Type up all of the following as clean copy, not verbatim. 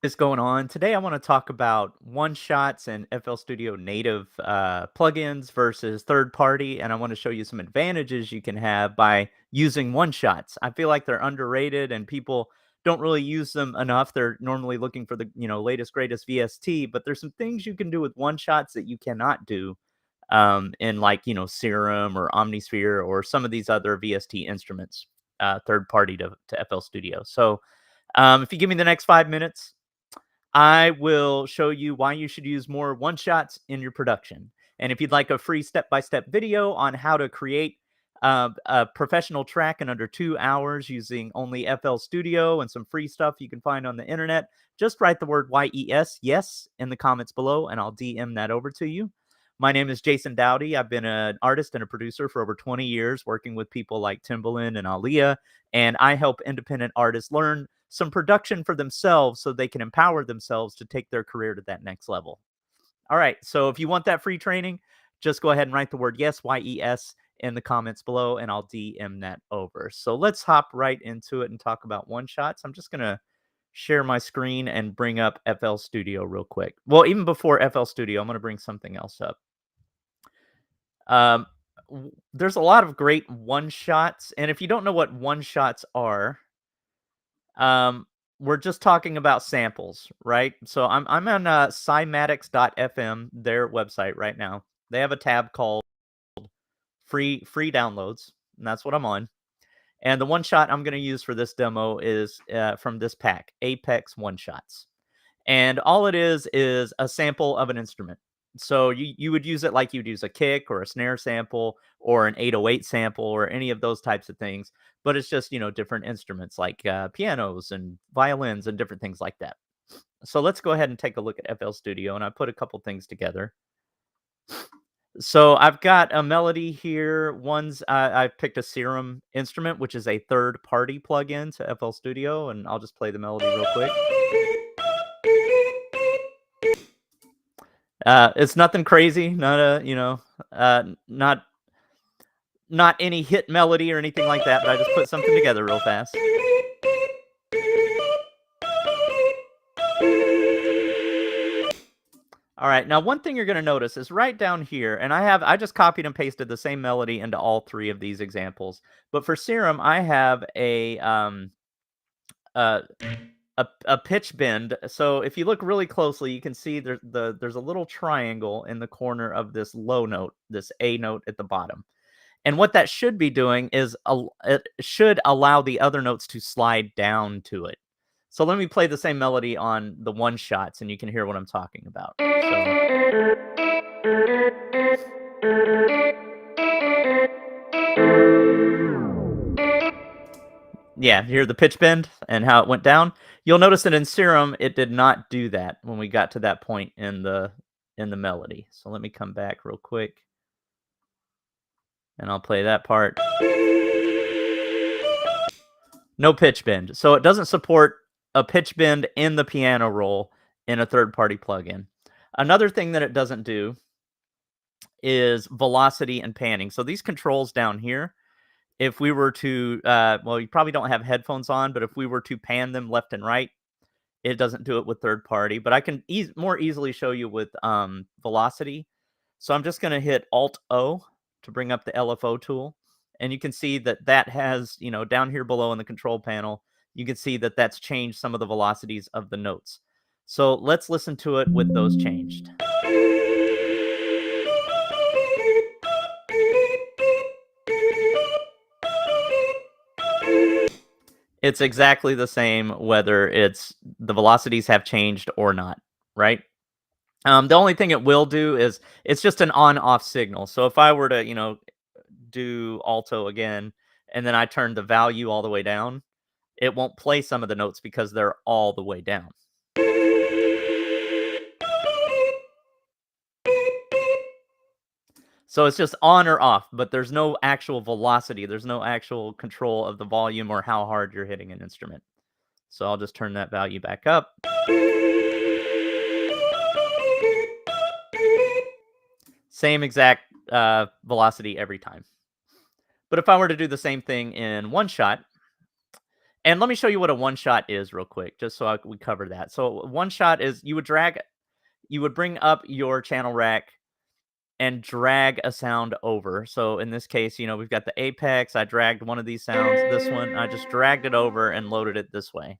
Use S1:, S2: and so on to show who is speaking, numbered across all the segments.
S1: Is going on? Today, I want to talk about one shots and FL Studio native plugins versus third party, and I want to show you some advantages you can have by using one shots. I feel like they're underrated, and people don't really use them enough. They're normally looking for the latest greatest VST, but there's some things you can do with one shots that you cannot do in like Serum or Omnisphere or some of these other VST instruments, third party to FL Studio. So if you give me the next 5 minutes. I will show you why you should use more one shots in your production. And if you'd like a free step-by-step video on how to create a professional track in under 2 hours using only FL Studio and some free stuff you can find on the internet, just write the word yes, in the comments below, and I'll DM that over to you. My name is Jason Dowdy. I've been an artist and a producer for over 20 years, working with people like Timbaland and Aaliyah, and I help independent artists learn some production for themselves so they can empower themselves to take their career to that next level. All right, so if you want that free training, just go ahead and write the word yes, in the comments below, and I'll DM that over. So let's hop right into it and talk about one shots. I'm just going to share my screen and bring up FL Studio real quick. Well, even before FL Studio, I'm going to bring something else up. Um, there's a lot of great one shots, and if you don't know what one shots are, um, we're just talking about samples, right? So I'm on cymatics.fm, their website right now. They have a tab called free downloads, and that's what I'm on. And the one shot I'm going to use for this demo is from this pack, Apex One Shots. And all it is a sample of an instrument. So you would use it like you'd use a kick or a snare sample or an 808 sample or any of those types of things. But it's just, different instruments like pianos and violins and different things like that. So let's go ahead and take a look at FL Studio. And I put a couple things together. So I've got a melody here. I've picked a Serum instrument, which is a third-party plugin to FL Studio, and I'll just play the melody real quick. It's nothing crazy, not not any hit melody or anything like that, but I just put something together real fast. All right, now one thing you're going to notice is right down here, and I just copied and pasted the same melody into all three of these examples. But for Serum, I have uh, a pitch bend. So if you look really closely, you can see there's a little triangle in the corner of this low note, this A note at the bottom. And what that should be doing is it should allow the other notes to slide down to it. So let me play the same melody on the one shots, and you can hear what I'm talking about. Yeah, hear the pitch bend and how it went down. You'll notice that in Serum, it did not do that when we got to that point in the melody. So let me come back real quick, and I'll play that part. No pitch bend. So it doesn't support a pitch bend in the piano roll in a third-party plugin. Another thing that it doesn't do is velocity and panning. So these controls down here, if we were to, well, you probably don't have headphones on, but if we were to pan them left and right, it doesn't do it with third party. But I can more easily show you with velocity. So I'm just going to hit Alt-O to bring up the LFO tool. And you can see that that has, down here below in the control panel, you can see that that's changed some of the velocities of the notes. So let's listen to it with those changed. It's exactly the same whether the velocities have changed or not, right? The only thing it will do is it's just an on-off signal. So if I were to, do alto again, and then I turn the value all the way down, it won't play some of the notes because they're all the way down. So it's just on or off, but there's no actual velocity. There's no actual control of the volume or how hard you're hitting an instrument. So I'll just turn that value back up. Same exact velocity every time. But if I were to do the same thing in one shot, And let me show you what a one shot is real quick, just so we cover that. So one shot is you would bring up your channel rack and drag a sound over. So in this case, we've got the Apex. I dragged one of these sounds, this one, I just dragged it over and loaded it this way.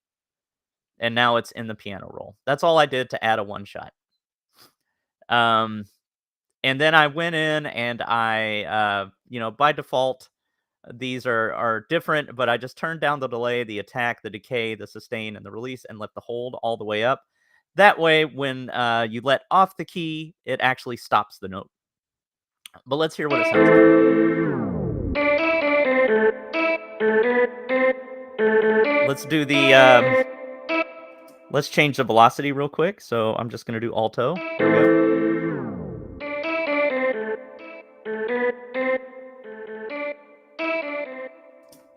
S1: And now it's in the piano roll. That's all I did to add a one shot. And then I went in and by default, these are different, but I just turned down the delay, the attack, the decay, the sustain, and the release, and left the hold all the way up. That way, when you let off the key, it actually stops the note. But let's hear what it sounds like. Let's do the let's change the velocity real quick. So I'm just gonna do alto. Here we go.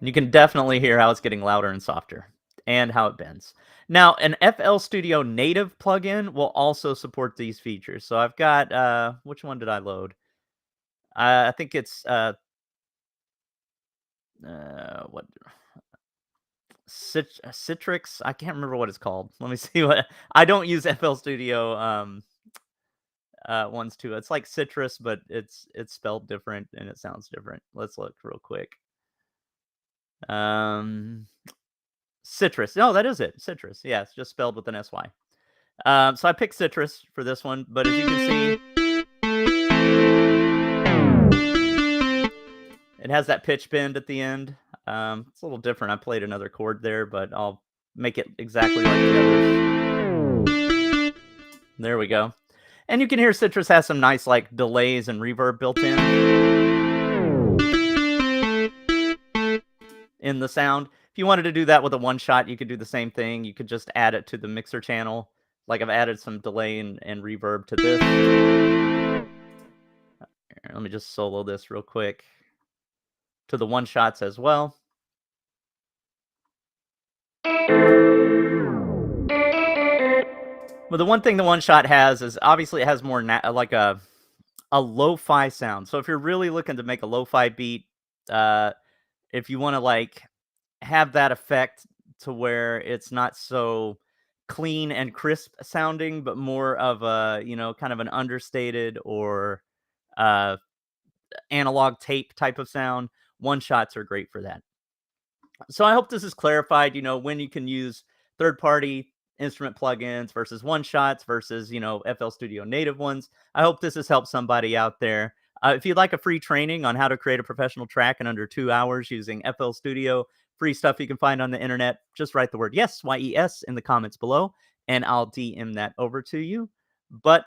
S1: You can definitely hear how it's getting louder and softer, and how it bends. Now, an FL Studio native plugin will also support these features. So I've got which one did I load? I think it's what Citrix. I can't remember what it's called. Let me see what I don't use FL Studio ones too. It's like Citrus, but it's spelled different and it sounds different. Let's look real quick. Citrus. No, that is it. Citrus. Yeah, it's just spelled with an SY. So I picked Citrus for this one, but as you can see, it has that pitch bend at the end. It's a little different. I played another chord there, but I'll make it exactly like the others. There we go. And you can hear Citrus has some nice like delays and reverb built in the sound. If you wanted to do that with a one shot, you could do the same thing. You could just add it to the mixer channel. Like I've added some delay and reverb to this. Here, let me just solo this real quick to the one shots as well. Well, the one thing the one shot has is obviously it has more like a lo-fi sound. So if you're really looking to make a lo-fi beat, if you want to like have that effect to where it's not so clean and crisp sounding, but more of a, kind of an understated or analog tape type of sound, one shots are great for that. So I hope this is clarified, when you can use third-party instrument plugins versus one shots versus, FL Studio native ones. I hope this has helped somebody out there. If you'd like a free training on how to create a professional track in under 2 hours using FL Studio, free stuff you can find on the internet, just write the word yes, YES, in the comments below, and I'll DM that over to you. But